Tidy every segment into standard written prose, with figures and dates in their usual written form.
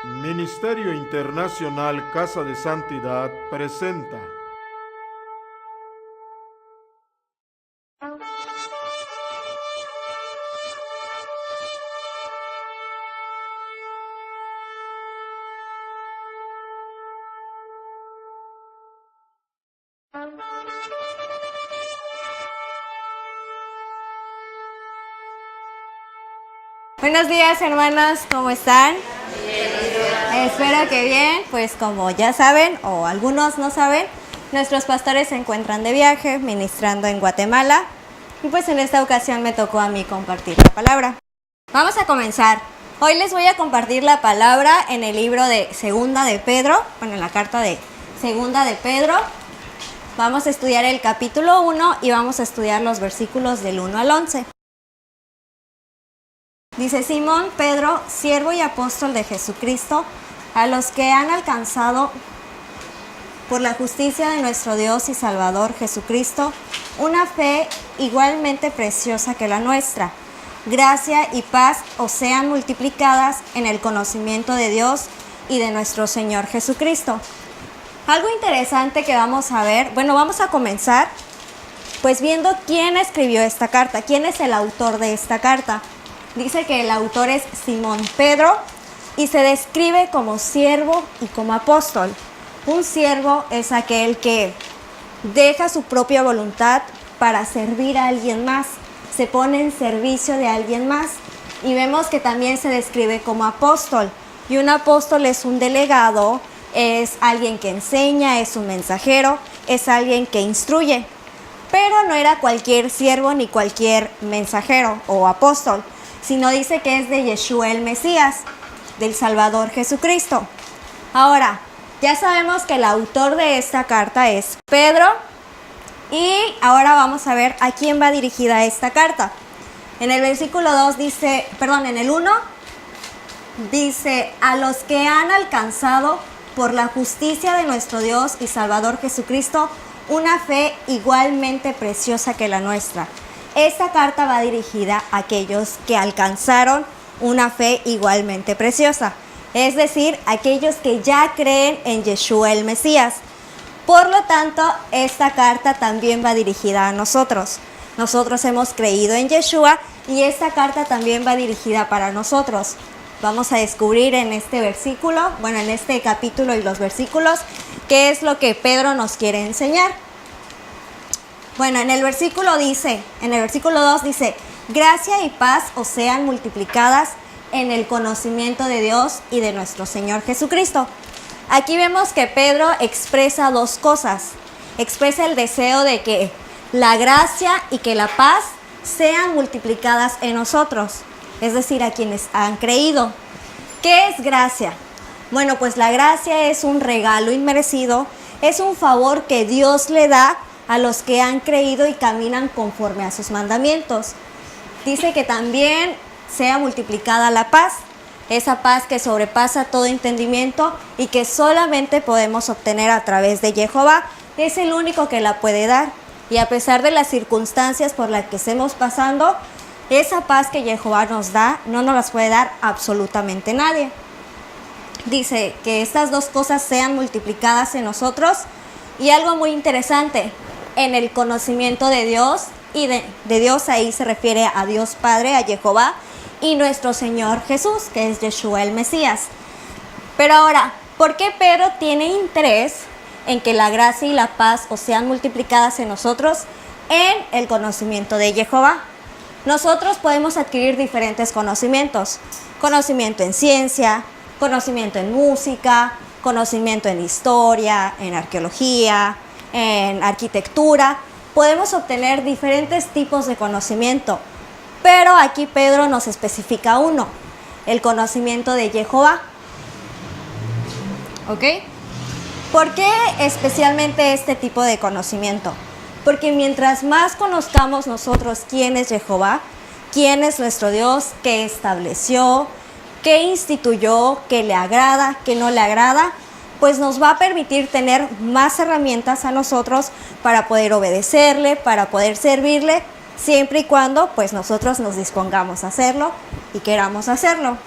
Ministerio Internacional Casa de Santidad presenta Buenos días, hermanos, ¿cómo están? Espero que bien. Pues como ya saben, o algunos no saben, nuestros pastores se encuentran de viaje ministrando en Guatemala, y pues en esta ocasión me tocó a mí compartir la palabra. Vamos a comenzar. Hoy les voy a compartir la palabra en el libro de Segunda de Pedro, en la carta de Segunda de Pedro. Vamos a estudiar el capítulo 1 y vamos a estudiar los versículos del 1 al 11. Dice: Simón Pedro, siervo y apóstol de Jesucristo, a los que han alcanzado por la justicia de nuestro Dios y Salvador Jesucristo una fe igualmente preciosa que la nuestra. Gracia y paz os sean multiplicadas en el conocimiento de Dios y de nuestro Señor Jesucristo. Algo interesante que vamos a ver, vamos a comenzar pues viendo quién escribió esta carta, quién es el autor de esta carta. Dice que el autor es Simón Pedro y se describe como siervo y como apóstol. Un siervo es aquel que deja su propia voluntad para servir a alguien más, se pone en servicio de alguien más. Y vemos que también se describe como apóstol. Y un apóstol es un delegado, es alguien que enseña, es un mensajero, es alguien que instruye. Pero no era cualquier siervo ni cualquier mensajero o apóstol, sino dice que es de Yeshua el Mesías, del Salvador Jesucristo. Ahora, ya sabemos que el autor de esta carta es Pedro, y ahora vamos a ver a quién va dirigida esta carta. En el versículo 2 dice, en el 1, dice: a los que han alcanzado por la justicia de nuestro Dios y Salvador Jesucristo una fe igualmente preciosa que la nuestra. Esta carta va dirigida a aquellos que alcanzaron una fe igualmente preciosa, es decir, aquellos que ya creen en Yeshua el Mesías. Por lo tanto, esta carta también va dirigida a nosotros. Nosotros hemos creído en Yeshua y esta carta también va dirigida para nosotros. Vamos a descubrir en este versículo, en este capítulo y los versículos, qué es lo que Pedro nos quiere enseñar. En el versículo 2 dice: gracia y paz os sean multiplicadas en el conocimiento de Dios y de nuestro Señor Jesucristo. Aquí vemos que Pedro expresa dos cosas. Expresa el deseo de que la gracia y que la paz sean multiplicadas en nosotros, es decir, a quienes han creído. ¿Qué es gracia? Pues la gracia es un regalo inmerecido, es un favor que Dios le da a los que han creído y caminan conforme a sus mandamientos. Dice que también sea multiplicada la paz, esa paz que sobrepasa todo entendimiento y que solamente podemos obtener a través de Jehová. Es el único que la puede dar. Y a pesar de las circunstancias por las que estemos pasando, esa paz que Jehová nos da, no nos las puede dar absolutamente nadie. Dice que estas dos cosas sean multiplicadas en nosotros. Y algo muy interesante, en el conocimiento de Dios, y de Dios ahí se refiere a Dios Padre, a Jehová, y nuestro Señor Jesús, que es Yeshua el Mesías. Pero ahora, ¿por qué Pedro tiene interés en que la gracia y la paz os sean multiplicadas en nosotros en el conocimiento de Jehová? Nosotros podemos adquirir diferentes conocimientos: conocimiento en ciencia, conocimiento en música, conocimiento en historia, en arqueología, en arquitectura. Podemos obtener diferentes tipos de conocimiento, pero aquí Pedro nos especifica uno: el conocimiento de Jehová. ¿Ok? ¿Por qué especialmente este tipo de conocimiento? Porque mientras más conozcamos nosotros quién es Jehová, quién es nuestro Dios, qué estableció, qué instituyó, qué le agrada, qué no le agrada, pues nos va a permitir tener más herramientas a nosotros para poder obedecerle, para poder servirle, siempre y cuando pues nosotros nos dispongamos a hacerlo y queramos hacerlo.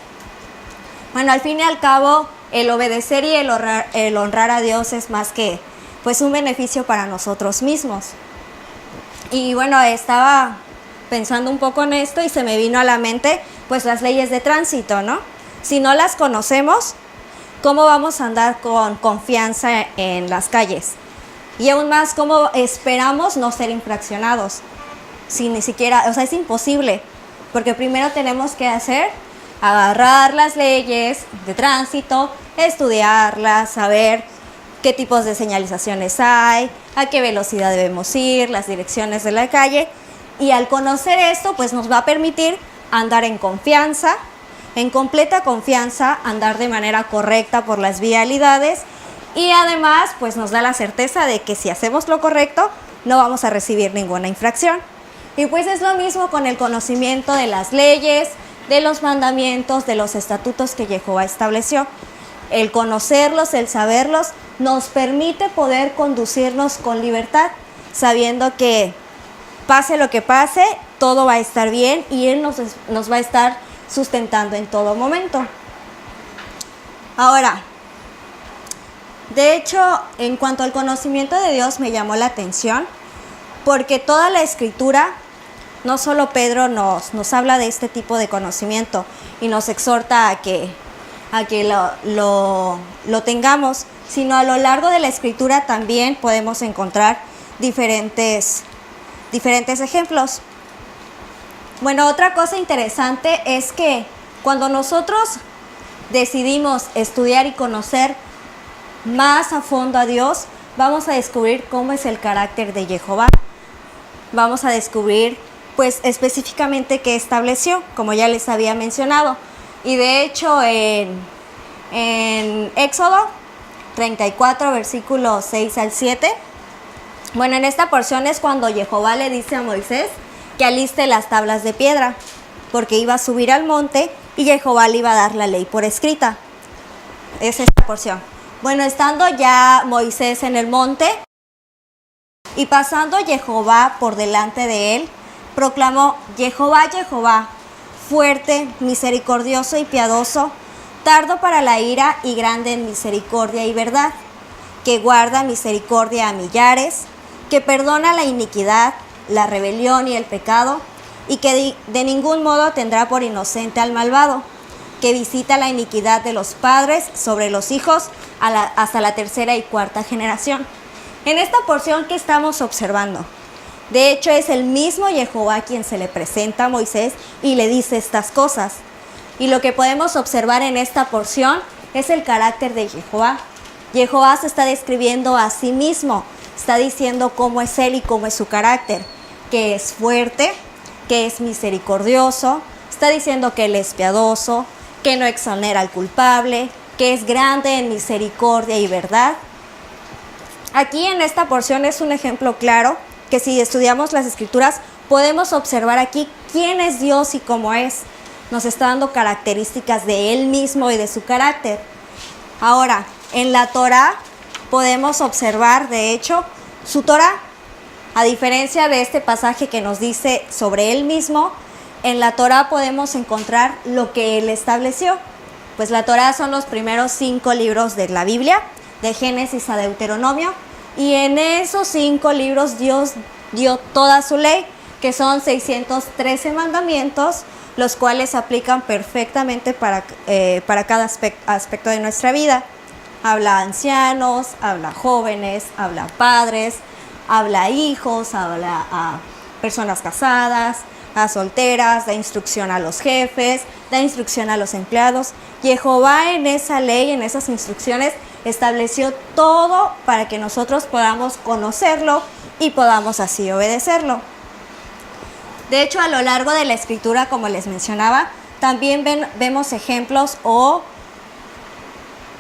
Bueno, al fin y al cabo, el obedecer y el honrar a Dios es más que pues un beneficio para nosotros mismos. Y bueno, estaba pensando un poco en esto y se me vino a la mente pues las leyes de tránsito, ¿no? Si no las conocemos, ¿cómo vamos a andar con confianza en las calles? Y aún más, ¿cómo esperamos no ser infraccionados? Si ni siquiera, o sea, es imposible, porque primero tenemos que agarrar las leyes de tránsito, estudiarlas, saber qué tipos de señalizaciones hay, a qué velocidad debemos ir, las direcciones de la calle. Y al conocer esto, pues nos va a permitir andar en confianza, en completa confianza, andar de manera correcta por las vialidades y además pues nos da la certeza de que si hacemos lo correcto no vamos a recibir ninguna infracción. Y pues es lo mismo con el conocimiento de las leyes, de los mandamientos, de los estatutos que Jehová estableció. El conocerlos, el saberlos, nos permite poder conducirnos con libertad, sabiendo que pase lo que pase, todo va a estar bien y Él nos va a estar sustentando en todo momento. Ahora, de hecho, en cuanto al conocimiento de Dios me llamó la atención, porque toda la Escritura, no solo Pedro nos habla de este tipo de conocimiento y nos exhorta a que lo tengamos, sino a lo largo de la Escritura también podemos encontrar diferentes ejemplos. Bueno, otra cosa interesante es que cuando nosotros decidimos estudiar y conocer más a fondo a Dios, vamos a descubrir cómo es el carácter de Jehová. Vamos a descubrir, pues, específicamente qué estableció, como ya les había mencionado. Y de hecho, en Éxodo 34, versículos 6 al 7, bueno, en esta porción es cuando Jehová le dice a Moisés que aliste las tablas de piedra, porque iba a subir al monte y Jehová le iba a dar la ley por escrita. Es esta porción. Bueno, estando ya Moisés en el monte y pasando Jehová por delante de él, proclamó: Jehová, Jehová, fuerte, misericordioso y piadoso, tardo para la ira y grande en misericordia y verdad, que guarda misericordia a millares, que perdona la iniquidad, la rebelión y el pecado, y que de ningún modo tendrá por inocente al malvado, que visita la iniquidad de los padres sobre los hijos hasta la tercera y cuarta generación. En esta porción que estamos observando, de hecho es el mismo Jehová quien se le presenta a Moisés y le dice estas cosas. Y lo que podemos observar en esta porción es el carácter de Jehová. Jehová se está describiendo a sí mismo, está diciendo cómo es él y cómo es su carácter, que es fuerte, que es misericordioso, está diciendo que él es piadoso, que no exonera al culpable, que es grande en misericordia y verdad. Aquí en esta porción es un ejemplo claro que si estudiamos las Escrituras podemos observar aquí quién es Dios y cómo es. Nos está dando características de él mismo y de su carácter. Ahora, en la Torá podemos observar, de hecho, su Torá, a diferencia de este pasaje que nos dice sobre él mismo, en la Torá podemos encontrar lo que él estableció. Pues la Torá son los primeros 5 libros de la Biblia, de Génesis a Deuteronomio, y en esos 5 libros Dios dio toda su ley, que son 613 mandamientos, los cuales aplican perfectamente para cada aspecto de nuestra vida. Habla a ancianos, habla a jóvenes, habla a padres, habla a hijos, habla a personas casadas, a solteras, da instrucción a los jefes, da instrucción a los empleados. Jehová en esa ley, en esas instrucciones, estableció todo para que nosotros podamos conocerlo y podamos así obedecerlo. De hecho, a lo largo de la Escritura, como les mencionaba, también vemos ejemplos o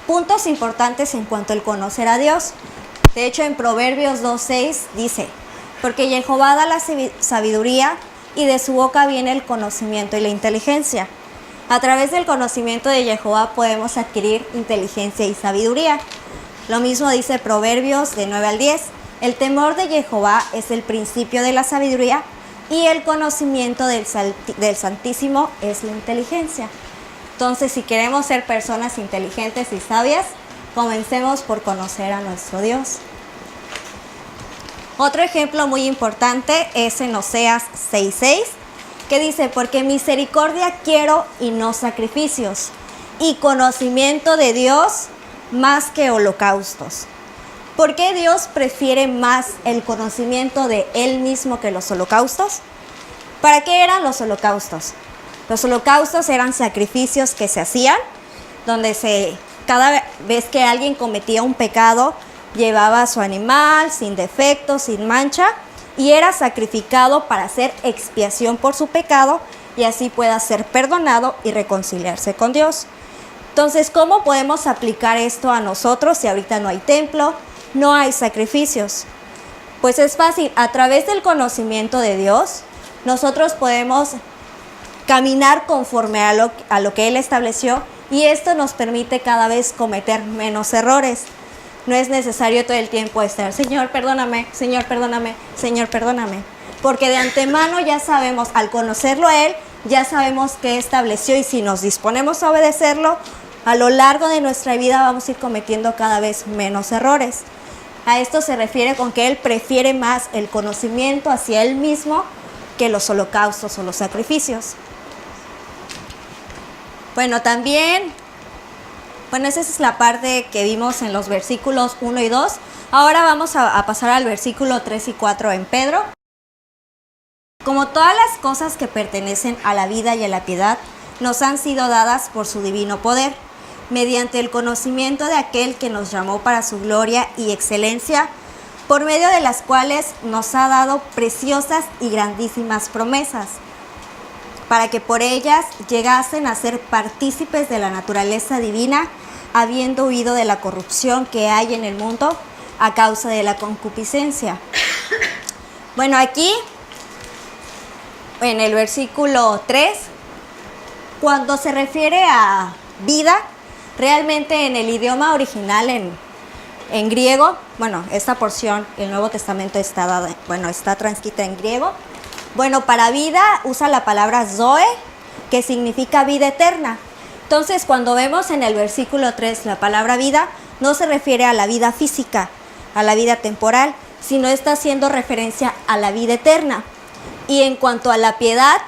puntos importantes en cuanto al conocer a Dios. De hecho, en Proverbios 2:6 dice: porque Jehová da la sabiduría y de su boca viene el conocimiento y la inteligencia. A través del conocimiento de Jehová podemos adquirir inteligencia y sabiduría. Lo mismo dice Proverbios de 9 al 10. El temor de Jehová es el principio de la sabiduría y el conocimiento del Santísimo es la inteligencia. Entonces, si queremos ser personas inteligentes y sabias, comencemos por conocer a nuestro Dios. Otro ejemplo muy importante es en Oseas 6:6, que dice, porque misericordia quiero y no sacrificios, y conocimiento de Dios más que holocaustos. ¿Por qué Dios prefiere más el conocimiento de Él mismo que los holocaustos? ¿Para qué eran los holocaustos? Los holocaustos eran sacrificios que se hacían, donde cada vez que alguien cometía un pecado, llevaba a su animal sin defecto, sin mancha, y era sacrificado para hacer expiación por su pecado y así pueda ser perdonado y reconciliarse con Dios. Entonces, ¿cómo podemos aplicar esto a nosotros si ahorita no hay templo, no hay sacrificios? Pues es fácil, a través del conocimiento de Dios, nosotros podemos caminar conforme a lo que Él estableció, y esto nos permite cada vez cometer menos errores. No es necesario todo el tiempo estar, Señor, perdóname, Señor, perdóname, Señor, perdóname. Porque de antemano ya sabemos, al conocerlo a Él, ya sabemos qué estableció, y si nos disponemos a obedecerlo, a lo largo de nuestra vida vamos a ir cometiendo cada vez menos errores. A esto se refiere con que Él prefiere más el conocimiento hacia Él mismo que los holocaustos o los sacrificios. Bueno, también, esa es la parte que vimos en los versículos 1 y 2. Ahora vamos a pasar al versículo 3 y 4 en Pedro. Como todas las cosas que pertenecen a la vida y a la piedad, nos han sido dadas por su divino poder, mediante el conocimiento de aquel que nos llamó para su gloria y excelencia, por medio de las cuales nos ha dado preciosas y grandísimas promesas, para que por ellas llegasen a ser partícipes de la naturaleza divina, habiendo huido de la corrupción que hay en el mundo a causa de la concupiscencia. Bueno, aquí, en el versículo 3, cuando se refiere a vida, realmente en el idioma original, en griego, esta porción, el Nuevo Testamento está transcrita en griego. Para vida usa la palabra zoe, que significa vida eterna. Entonces, cuando vemos en el versículo 3 la palabra vida, no se refiere a la vida física, a la vida temporal, sino está haciendo referencia a la vida eterna. Y en cuanto a la piedad,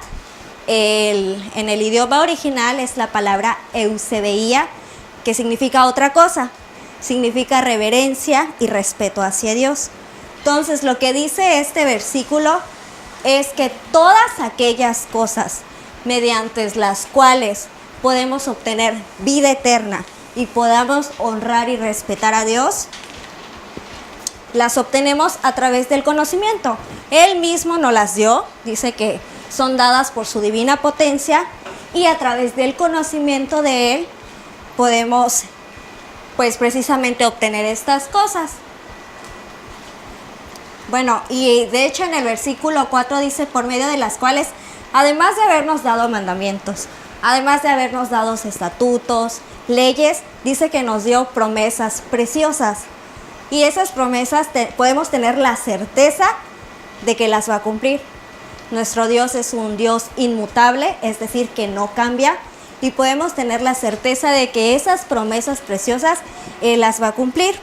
en el idioma original es la palabra eusebeia, que significa otra cosa, significa reverencia y respeto hacia Dios. Entonces, lo que dice este versículo es que todas aquellas cosas mediante las cuales podemos obtener vida eterna y podamos honrar y respetar a Dios, las obtenemos a través del conocimiento. Él mismo nos las dio, dice que son dadas por su divina potencia, y a través del conocimiento de Él podemos, precisamente obtener estas cosas. Y de hecho en el versículo 4 dice, por medio de las cuales, además de habernos dado mandamientos, además de habernos dado estatutos, leyes, dice que nos dio promesas preciosas. Y esas promesas podemos tener la certeza de que las va a cumplir. Nuestro Dios es un Dios inmutable, es decir, que no cambia, y podemos tener la certeza de que esas promesas preciosas Él las va a cumplir.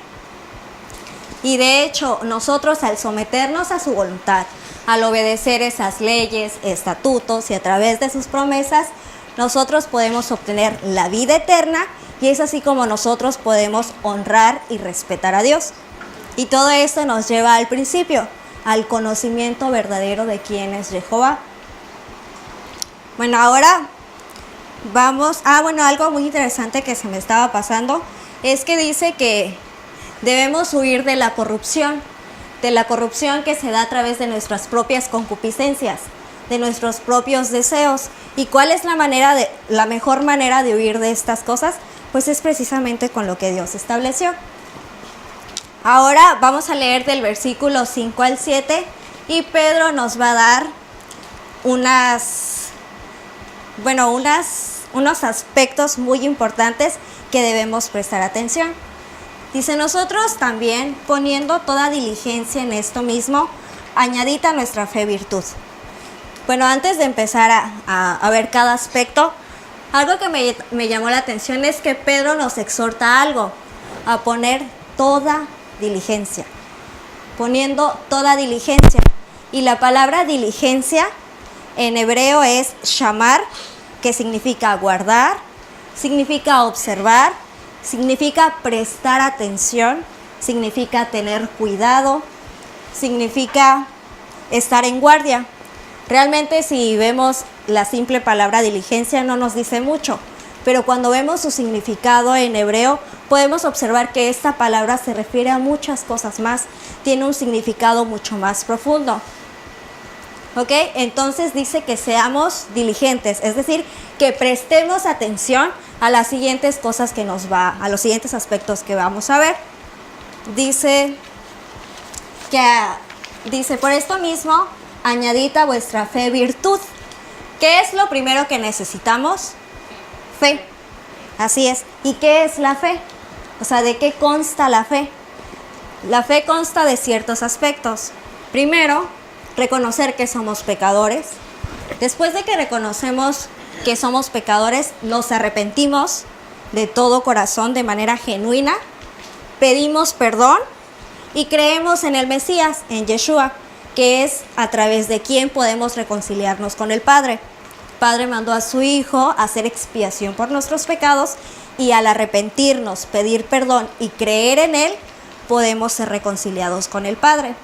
Y de hecho, nosotros al someternos a su voluntad, al obedecer esas leyes, estatutos y a través de sus promesas, nosotros podemos obtener la vida eterna, y es así como nosotros podemos honrar y respetar a Dios. Y todo esto nos lleva al principio, al conocimiento verdadero de quién es Jehová. Ahora vamos algo muy interesante que se me estaba pasando es que dice que debemos huir de la corrupción que se da a través de nuestras propias concupiscencias, de nuestros propios deseos. ¿Y cuál es la mejor manera de huir de estas cosas? Pues es precisamente con lo que Dios estableció. Ahora vamos a leer del versículo 5 al 7, y Pedro nos va a dar unos aspectos muy importantes que debemos prestar atención. Dice, nosotros también, poniendo toda diligencia en esto mismo, añadid a nuestra fe virtud. Antes de empezar a ver cada aspecto, Algo que me llamó la atención es que Pedro nos exhorta a algo, a poner toda diligencia, poniendo toda diligencia. Y la palabra diligencia en hebreo es shamar, que significa guardar, significa observar, significa prestar atención, significa tener cuidado, significa estar en guardia. Realmente si vemos la simple palabra diligencia no nos dice mucho, pero cuando vemos su significado en hebreo podemos observar que esta palabra se refiere a muchas cosas más, tiene un significado mucho más profundo. ¿Ok? Entonces dice que seamos diligentes, es decir, que prestemos atención a las siguientes cosas a los siguientes aspectos que vamos a ver. Dice, por esto mismo, añadid a vuestra fe virtud. ¿Qué es lo primero que necesitamos? Fe. Así es. ¿Y qué es la fe? O sea, ¿de qué consta la fe? La fe consta de ciertos aspectos. Primero, reconocer que somos pecadores. Después de que reconocemos que somos pecadores, nos arrepentimos de todo corazón, de manera genuina, pedimos perdón y creemos en el Mesías, en Yeshua, que es a través de quien podemos reconciliarnos con el Padre. El Padre mandó a su Hijo a hacer expiación por nuestros pecados y al arrepentirnos, pedir perdón y creer en Él, podemos ser reconciliados con el Padre.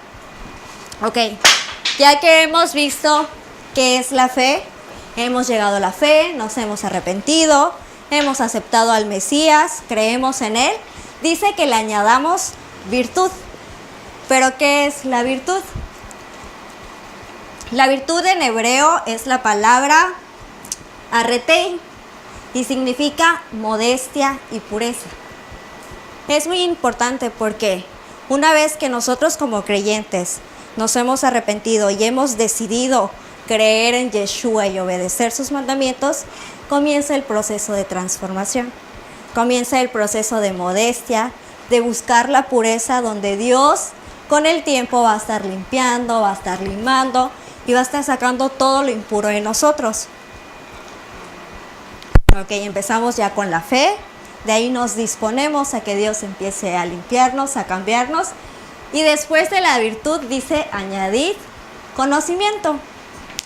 Ok, ya que hemos visto qué es la fe, hemos llegado a la fe, nos hemos arrepentido, hemos aceptado al Mesías, creemos en Él, dice que le añadamos virtud. ¿Pero qué es la virtud? La virtud en hebreo es la palabra arretei y significa modestia y pureza. Es muy importante porque una vez que nosotros como creyentes nos hemos arrepentido y hemos decidido creer en Yeshua y obedecer sus mandamientos, comienza el proceso de transformación. Comienza el proceso de modestia, de buscar la pureza donde Dios con el tiempo va a estar limpiando, va a estar limando y va a estar sacando todo lo impuro de nosotros. Ok, empezamos ya con la fe, de ahí nos disponemos a que Dios empiece a limpiarnos, a cambiarnos. Y después de la virtud dice añadir conocimiento.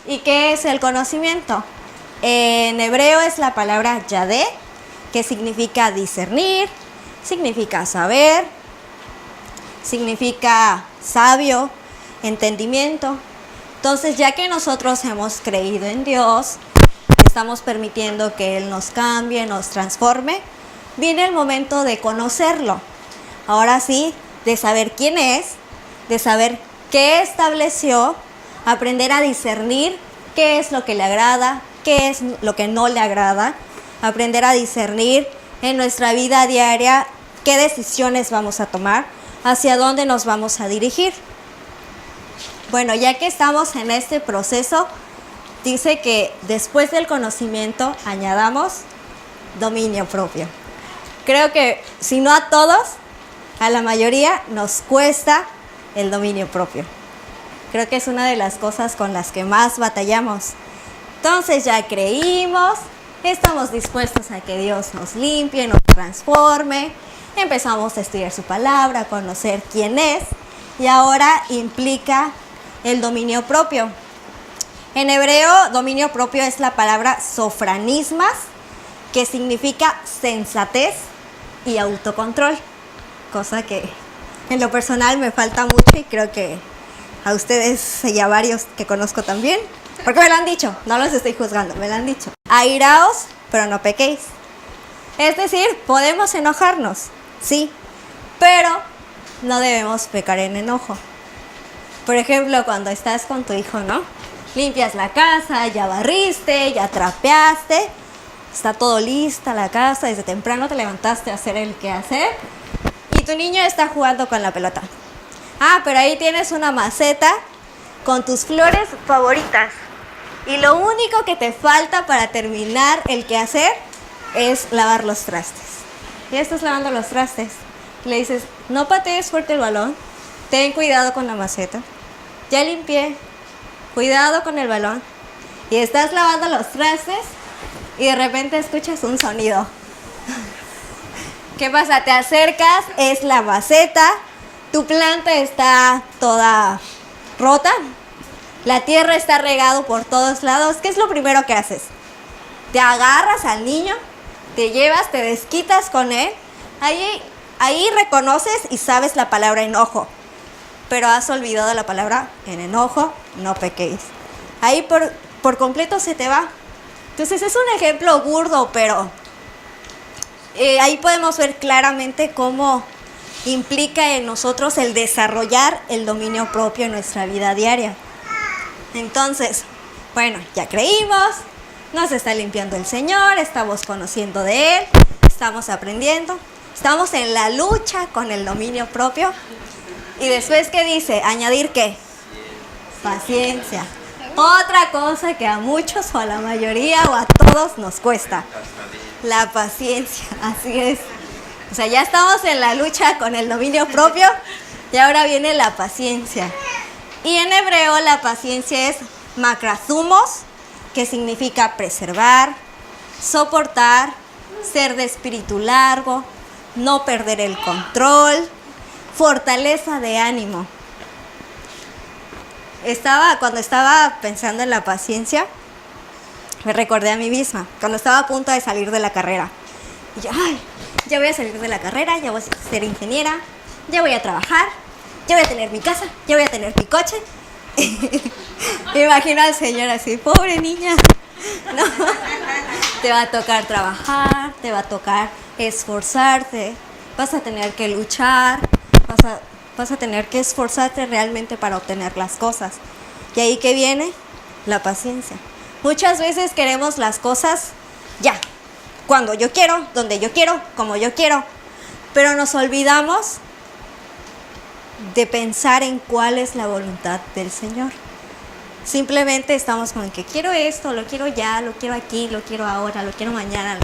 ¿Y qué es el conocimiento? En hebreo es la palabra yadé, que significa discernir, significa saber, significa sabio, entendimiento. Entonces, ya que nosotros hemos creído en Dios, estamos permitiendo que Él nos cambie, nos transforme, viene el momento de conocerlo. Ahora sí, de saber quién es, de saber qué estableció, aprender a discernir qué es lo que le agrada, qué es lo que no le agrada, aprender a discernir en nuestra vida diaria qué decisiones vamos a tomar, hacia dónde nos vamos a dirigir. Bueno, ya que estamos en este proceso, dice que después del conocimiento añadamos dominio propio. Creo que si no a todos, a la mayoría nos cuesta el dominio propio. Creo que es una de las cosas con las que más batallamos. Entonces ya creímos, estamos dispuestos a que Dios nos limpie, nos transforme. Empezamos a estudiar su palabra, a conocer quién es. Y ahora implica el dominio propio. En hebreo, dominio propio es la palabra sofranismas, que significa sensatez y autocontrol. Cosa que en lo personal me falta mucho y creo que a ustedes y a varios que conozco también. Porque me lo han dicho, no los estoy juzgando, me lo han dicho. Airaos, pero no pequéis. Es decir, podemos enojarnos, sí, pero no debemos pecar en enojo. Por ejemplo, cuando estás con tu hijo, ¿no? Limpias la casa, ya barriste, ya trapeaste, está todo lista la casa, desde temprano te levantaste a hacer el quehacer y tu niño está jugando con la pelota. Ah, pero ahí tienes una maceta con tus flores favoritas y lo único que te falta para terminar el quehacer es lavar los trastes. Ya estás lavando los trastes. Le dices, no patees fuerte el balón, ten cuidado con la maceta. Ya limpié, cuidado con el balón. Y estás lavando los trastes y de repente escuchas un sonido. ¿Qué pasa? Te acercas, es la maceta, tu planta está toda rota, la tierra está regado por todos lados. ¿Qué es lo primero que haces? Te agarras al niño, te llevas, te desquitas con él. Ahí reconoces y sabes la palabra enojo, pero has olvidado la palabra en enojo, no pequéis. Ahí por completo se te va. Entonces es un ejemplo burdo, pero ahí podemos ver claramente cómo implica en nosotros el desarrollar el dominio propio en nuestra vida diaria. Entonces, bueno, ya creímos, nos está limpiando el Señor, estamos conociendo de Él, estamos aprendiendo, estamos en la lucha con el dominio propio. Y después, ¿qué dice? ¿Añadir qué? Paciencia. Otra cosa que a muchos o a la mayoría o a todos nos cuesta. La paciencia, así es. O sea, ya estamos en la lucha con el dominio propio y ahora viene la paciencia. Y en hebreo la paciencia es makrazumos, que significa preservar, soportar, ser de espíritu largo, no perder el control, fortaleza de ánimo. Cuando estaba pensando en la paciencia, me recordé a mí misma, cuando estaba a punto de salir de la carrera. Y yo, ya voy a salir de la carrera, ya voy a ser ingeniera, ya voy a trabajar, ya voy a tener mi casa, ya voy a tener mi coche. Me imagino al Señor así, pobre niña. No, te va a tocar trabajar, te va a tocar esforzarte, vas a tener que luchar, vas a tener que esforzarte realmente para obtener las cosas. Y ahí que viene la paciencia. Muchas veces queremos las cosas ya, cuando yo quiero, donde yo quiero, como yo quiero, pero nos olvidamos de pensar en cuál es la voluntad del Señor. Simplemente estamos con que quiero esto, lo quiero ya, lo quiero aquí, lo quiero ahora, lo quiero mañana,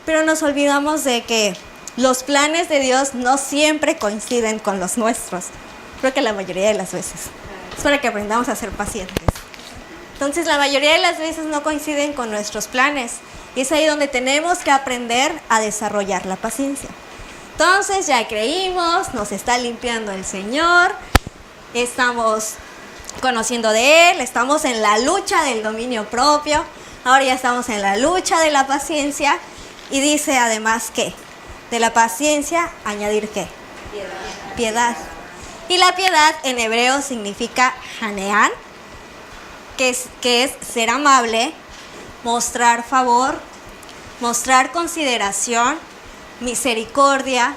pero nos olvidamos de que los planes de Dios no siempre coinciden con los nuestros. Creo que la mayoría de las veces. Es para que aprendamos a ser pacientes. Entonces, la mayoría de las veces no coinciden con nuestros planes. Y es ahí donde tenemos que aprender a desarrollar la paciencia. Entonces, ya creímos, nos está limpiando el Señor, estamos conociendo de Él, estamos en la lucha del dominio propio, ahora ya estamos en la lucha de la paciencia. Y dice además que de la paciencia, añadir ¿qué? Piedad. Y la piedad en hebreo significa haneán, que es ser amable, mostrar favor, mostrar consideración, misericordia,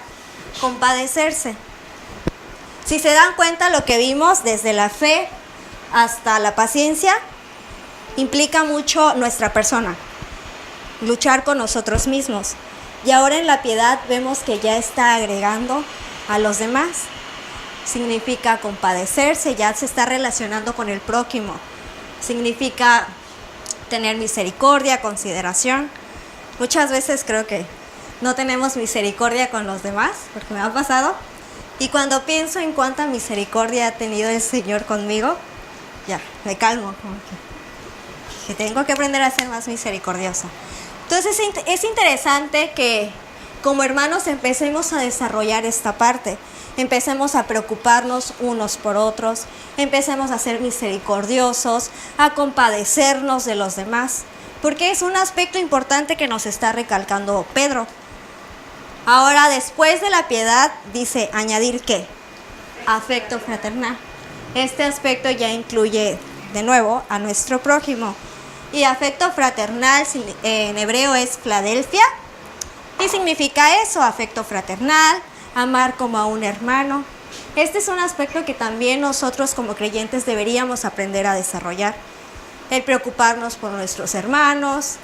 compadecerse. Si se dan cuenta, lo que vimos desde la fe hasta la paciencia implica mucho nuestra persona, luchar con nosotros mismos. Y ahora en la piedad vemos que ya está agregando a los demás. Significa compadecerse, ya se está relacionando con el prójimo. Significa tener misericordia, consideración. Muchas veces creo que no tenemos misericordia con los demás, porque me ha pasado. Y cuando pienso en cuánta misericordia ha tenido el Señor conmigo, ya, me calmo, como que tengo que aprender a ser más misericordiosa. Entonces es interesante que como hermanos empecemos a desarrollar esta parte, empecemos a preocuparnos unos por otros, empecemos a ser misericordiosos, a compadecernos de los demás, porque es un aspecto importante que nos está recalcando Pedro. Ahora, después de la piedad, dice añadir ¿qué? Afecto fraternal. Este aspecto ya incluye de nuevo a nuestro prójimo. Y afecto fraternal en hebreo es Filadelfia. Y significa eso, afecto fraternal, amar como a un hermano. Este es un aspecto que también nosotros como creyentes deberíamos aprender a desarrollar. El preocuparnos por nuestros hermanos.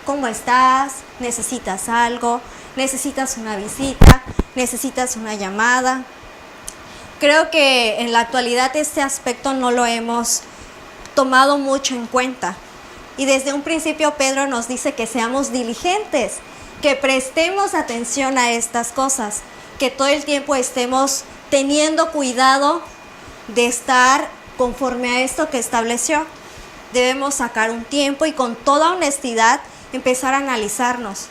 ¿Cómo estás? ¿Necesitas algo? ¿Necesitas una visita? ¿Necesitas una llamada? Creo que en la actualidad este aspecto no lo hemos tomado mucho en cuenta. Y desde un principio Pedro nos dice que seamos diligentes, que prestemos atención a estas cosas, que todo el tiempo estemos teniendo cuidado de estar conforme a esto que estableció. Debemos sacar un tiempo y con toda honestidad empezar a analizarnos,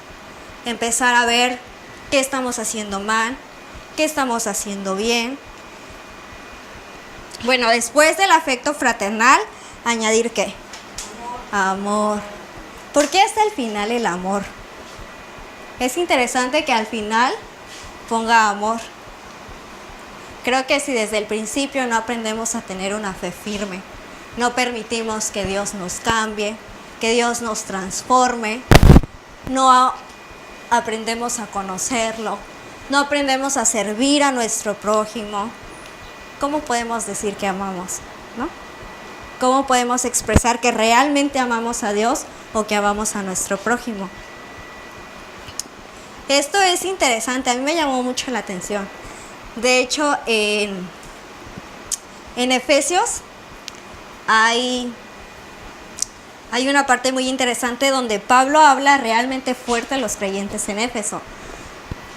empezar a ver qué estamos haciendo mal, qué estamos haciendo bien. Bueno, después del afecto fraternal, añadir ¿qué? Amor. ¿Por qué hasta el final el amor? Es interesante que al final ponga amor. Creo que si desde el principio no aprendemos a tener una fe firme, no permitimos que Dios nos cambie, que Dios nos transforme, no aprendemos a conocerlo, no aprendemos a servir a nuestro prójimo, ¿cómo podemos decir que amamos? ¿No? ¿Cómo podemos expresar que realmente amamos a Dios o que amamos a nuestro prójimo? Esto es interesante, a mí me llamó mucho la atención. De hecho, en Efesios hay una parte muy interesante donde Pablo habla realmente fuerte a los creyentes en Éfeso.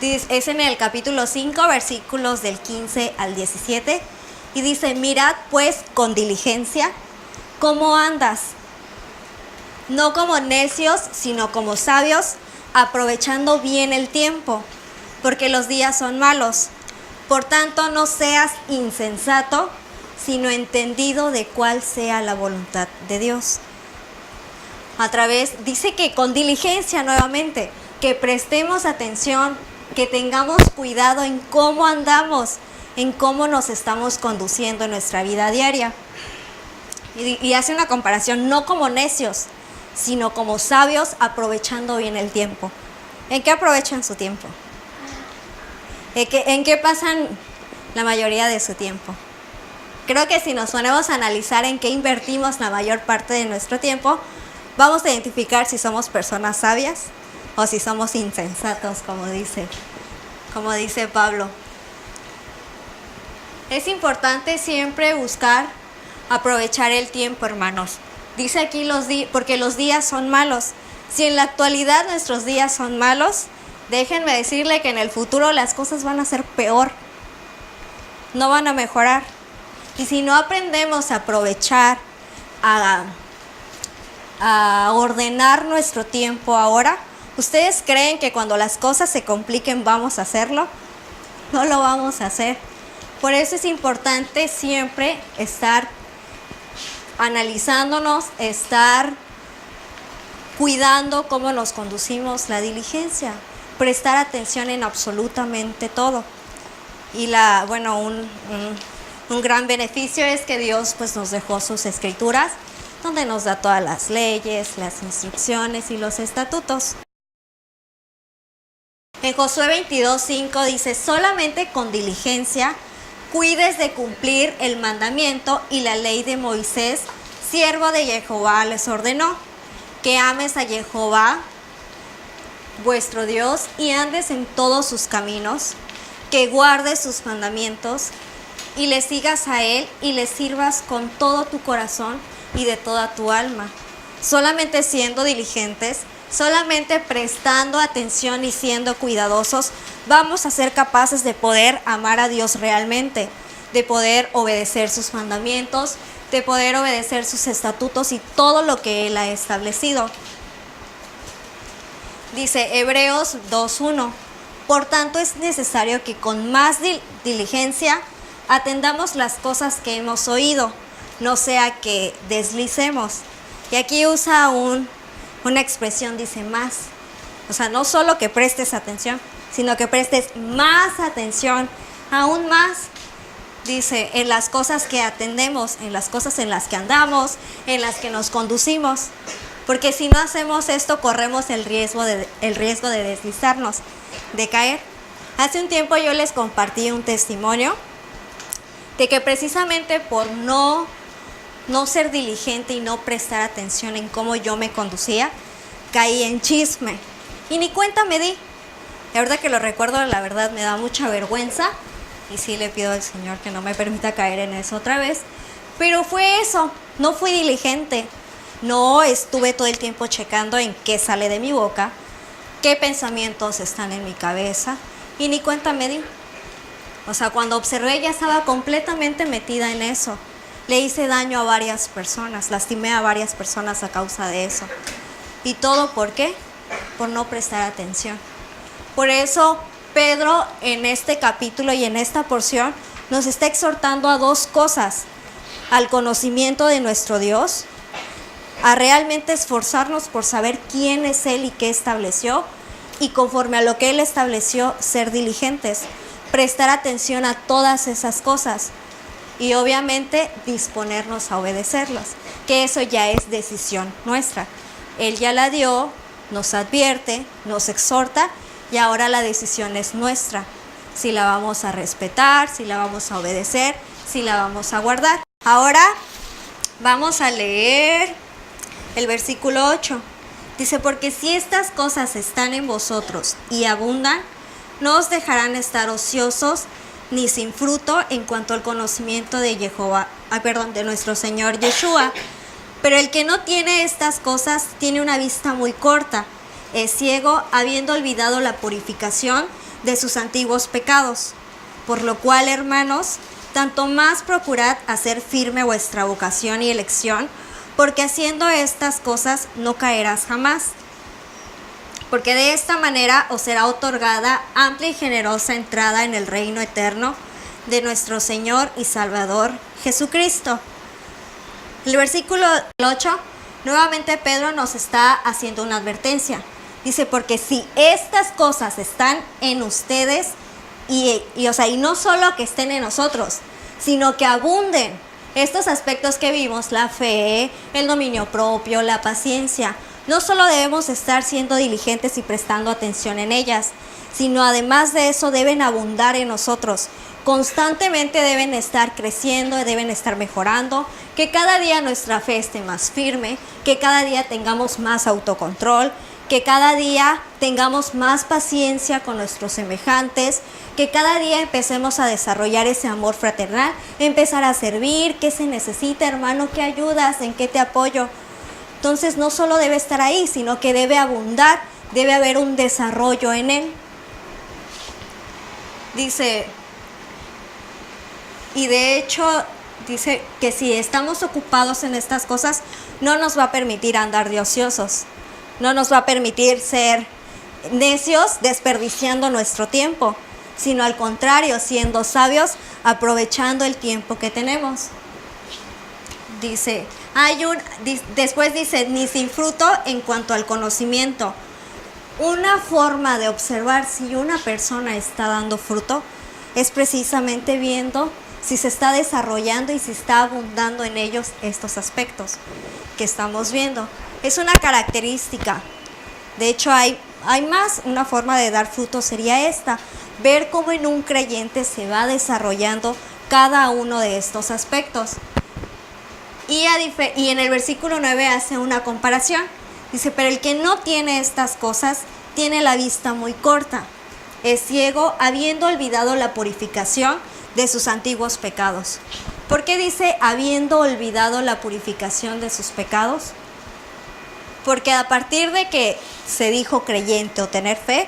Es en el capítulo 5, versículos del 15 al 17, y dice: mirad pues con diligencia cómo andas, no como necios, sino como sabios, aprovechando bien el tiempo, porque los días son malos. Por tanto, no seas insensato, sino entendido de cuál sea la voluntad de Dios. Dice que con diligencia nuevamente, que prestemos atención, que tengamos cuidado en cómo andamos, en cómo nos estamos conduciendo en nuestra vida diaria. Y hace una comparación, no como necios, sino como sabios, aprovechando bien el tiempo. ¿En qué aprovechan su tiempo? ¿En qué pasan la mayoría de su tiempo? Creo que si nos ponemos a analizar en qué invertimos la mayor parte de nuestro tiempo, vamos a identificar si somos personas sabias o si somos insensatos, como dice Pablo. Es importante siempre buscar aprovechar el tiempo, hermanos. Dice aquí porque los días son malos. Si en la actualidad nuestros días son malos, déjenme decirle que en el futuro las cosas van a ser peor. No van a mejorar. Y si no aprendemos a aprovechar, a ordenar nuestro tiempo ahora, ¿ustedes creen que cuando las cosas se compliquen vamos a hacerlo? No lo vamos a hacer. Por eso es importante siempre estar analizándonos, estar cuidando cómo nos conducimos, la diligencia, prestar atención en absolutamente todo. Y un gran beneficio es que Dios pues nos dejó sus escrituras, donde nos da todas las leyes, las instrucciones y los estatutos. En Josué 22:5 dice: solamente con diligencia cuides de cumplir el mandamiento y la ley de Moisés, siervo de Jehová, les ordenó, que ames a Jehová, vuestro Dios, y andes en todos sus caminos, que guardes sus mandamientos, y le sigas a Él, y le sirvas con todo tu corazón y de toda tu alma. Solamente siendo diligentes, solamente prestando atención y siendo cuidadosos, vamos a ser capaces de poder amar a Dios realmente, de poder obedecer sus mandamientos, de poder obedecer sus estatutos y todo lo que Él ha establecido. Dice Hebreos 2:1: por tanto es necesario que con más diligencia atendamos las cosas que hemos oído, no sea que deslicemos. Y aquí usa una expresión, dice más. O sea, no solo que prestes atención, sino que prestes más atención, aún más. Dice, en las cosas que atendemos, en las cosas en las que andamos, en las que nos conducimos. Porque si no hacemos esto, corremos el riesgo de deslizarnos, de caer. Hace un tiempo yo les compartí un testimonio de que precisamente por no ser diligente y no prestar atención en cómo yo me conducía, caí en chisme. Y ni cuenta me di. Y ahorita que lo recuerdo, la verdad me da mucha vergüenza. Y sí le pido al Señor que no me permita caer en eso otra vez. Pero fue eso, no fui diligente. No estuve todo el tiempo checando en qué sale de mi boca, qué pensamientos están en mi cabeza. Y ni cuenta me di. O sea, cuando observé ya estaba completamente metida en eso. Le hice daño a varias personas, lastimé a varias personas a causa de eso. ¿Y todo por qué? Por no prestar atención. Por eso Pedro en este capítulo y en esta porción nos está exhortando a dos cosas: al conocimiento de nuestro Dios, a realmente esforzarnos por saber quién es Él y qué estableció, y conforme a lo que Él estableció, ser diligentes, prestar atención a todas esas cosas y obviamente disponernos a obedecerlas, que eso ya es decisión nuestra. Él ya la dio, nos advierte, nos exhorta y ahora la decisión es nuestra, si la vamos a respetar, si la vamos a obedecer, si la vamos a guardar. Ahora vamos a leer el versículo 8. Dice, porque si estas cosas están en vosotros y abundan, no os dejarán estar ociosos ni sin fruto en cuanto al conocimiento de de nuestro Señor Yeshua. Pero el que no tiene estas cosas tiene una vista muy corta, es ciego, habiendo olvidado la purificación de sus antiguos pecados. Por lo cual, hermanos, tanto más procurad hacer firme vuestra vocación y elección, porque haciendo estas cosas no caerás jamás. Porque de esta manera os será otorgada amplia y generosa entrada en el reino eterno de nuestro Señor y Salvador Jesucristo. El versículo 8, nuevamente Pedro nos está haciendo una advertencia. Dice, porque si estas cosas están en ustedes, y no solo que estén en nosotros, sino que abunden estos aspectos que vimos, la fe, el dominio propio, la paciencia, no solo debemos estar siendo diligentes y prestando atención en ellas, sino además de eso deben abundar en nosotros. Constantemente deben estar creciendo, deben estar mejorando, que cada día nuestra fe esté más firme, que cada día tengamos más autocontrol, que cada día tengamos más paciencia con nuestros semejantes, que cada día empecemos a desarrollar ese amor fraternal, empezar a servir. ¿Qué se necesita, hermano? ¿Qué ayudas? ¿En qué te apoyo? Entonces no solo debe estar ahí, sino que debe abundar, debe haber un desarrollo en él. Dice, y de hecho dice que si estamos ocupados en estas cosas, no nos va a permitir andar de ociosos, no nos va a permitir ser necios desperdiciando nuestro tiempo, sino al contrario, siendo sabios, aprovechando el tiempo que tenemos. Dice, después dice, ni sin fruto en cuanto al conocimiento. Una forma de observar si una persona está dando fruto es precisamente viendo si se está desarrollando y si está abundando en ellos estos aspectos que estamos viendo. Es una característica. De hecho, hay más. Una forma de dar fruto sería esta: ver cómo en un creyente se va desarrollando cada uno de estos aspectos. Y en el versículo 9 hace una comparación. Dice, pero el que no tiene estas cosas tiene la vista muy corta, es ciego, habiendo olvidado la purificación de sus antiguos pecados. ¿Por qué dice habiendo olvidado la purificación de sus pecados? Porque a partir de que se dijo creyente o tener fe,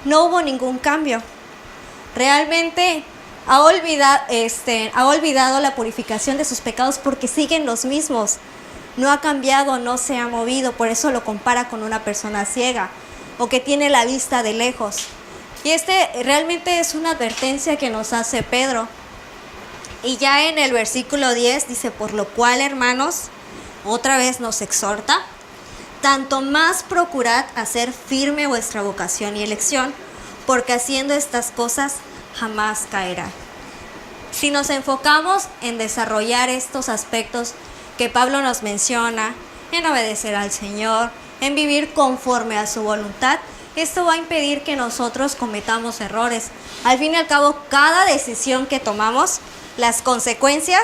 no hubo ningún cambio. Realmente ha olvidado la purificación de sus pecados porque siguen los mismos. No ha cambiado, no se ha movido. Por eso lo compara con una persona ciega o que tiene la vista de lejos. Y realmente es una advertencia que nos hace Pedro. Y ya en el versículo 10 dice, por lo cual, hermanos, otra vez nos exhorta, tanto más procurad hacer firme vuestra vocación y elección, porque haciendo estas cosas jamás caerán. Si nos enfocamos en desarrollar estos aspectos que Pablo nos menciona, en obedecer al Señor, en vivir conforme a su voluntad, esto va a impedir que nosotros cometamos errores. Al fin y al cabo, cada decisión que tomamos, las consecuencias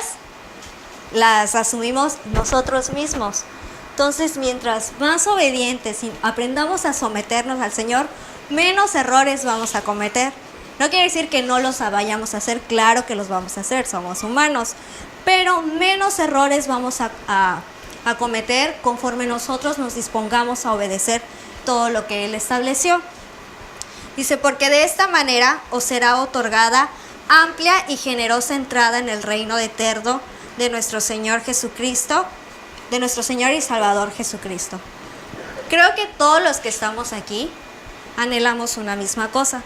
las asumimos nosotros mismos. Entonces, mientras más obedientes aprendamos a someternos al Señor, menos errores vamos a cometer. No quiere decir que no los vayamos a hacer, claro que los vamos a hacer, somos humanos, pero menos errores vamos a cometer conforme nosotros nos dispongamos a obedecer todo lo que Él estableció. Dice, porque de esta manera os será otorgada amplia y generosa entrada en el reino eterno de nuestro Señor Jesucristo, de nuestro Señor y Salvador Jesucristo. Creo que todos los que estamos aquí anhelamos una misma cosa,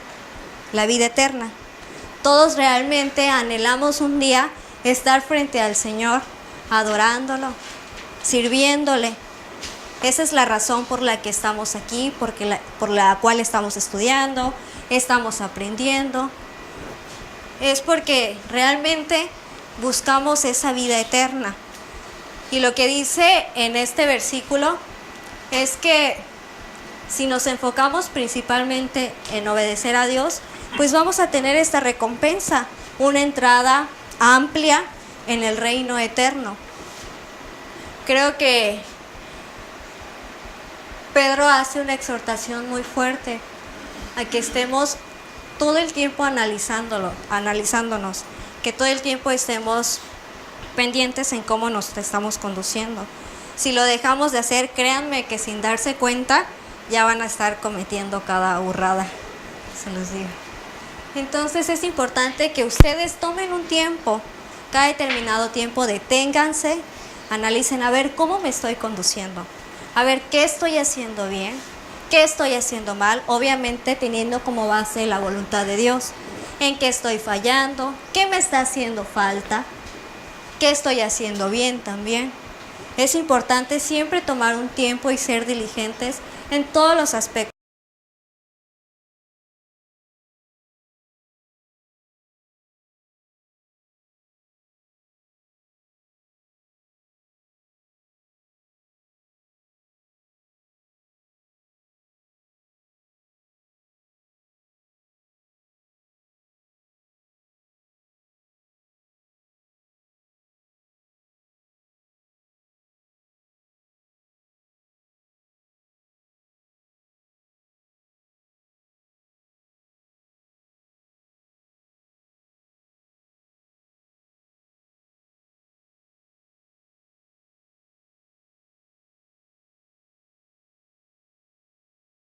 la vida eterna. Todos realmente anhelamos un día estar frente al Señor, adorándolo, sirviéndole. Esa es la razón por la que estamos aquí, por la cual estamos estudiando, estamos aprendiendo. Es porque realmente buscamos esa vida eterna. Y lo que dice en este versículo es que si nos enfocamos principalmente en obedecer a Dios, pues vamos a tener esta recompensa, una entrada amplia en el reino eterno. Creo que Pedro hace una exhortación muy fuerte a que estemos todo el tiempo analizándonos, que todo el tiempo estemos pendientes en cómo nos estamos conduciendo. Si lo dejamos de hacer, créanme que sin darse cuenta ya van a estar cometiendo cada burrada, se los digo. Entonces es importante que ustedes tomen un tiempo, cada determinado tiempo, deténganse, analicen a ver cómo me estoy conduciendo, a ver qué estoy haciendo bien, qué estoy haciendo mal, obviamente teniendo como base la voluntad de Dios, en qué estoy fallando, qué me está haciendo falta, qué estoy haciendo bien también. Es importante siempre tomar un tiempo y ser diligentes en todos los aspectos.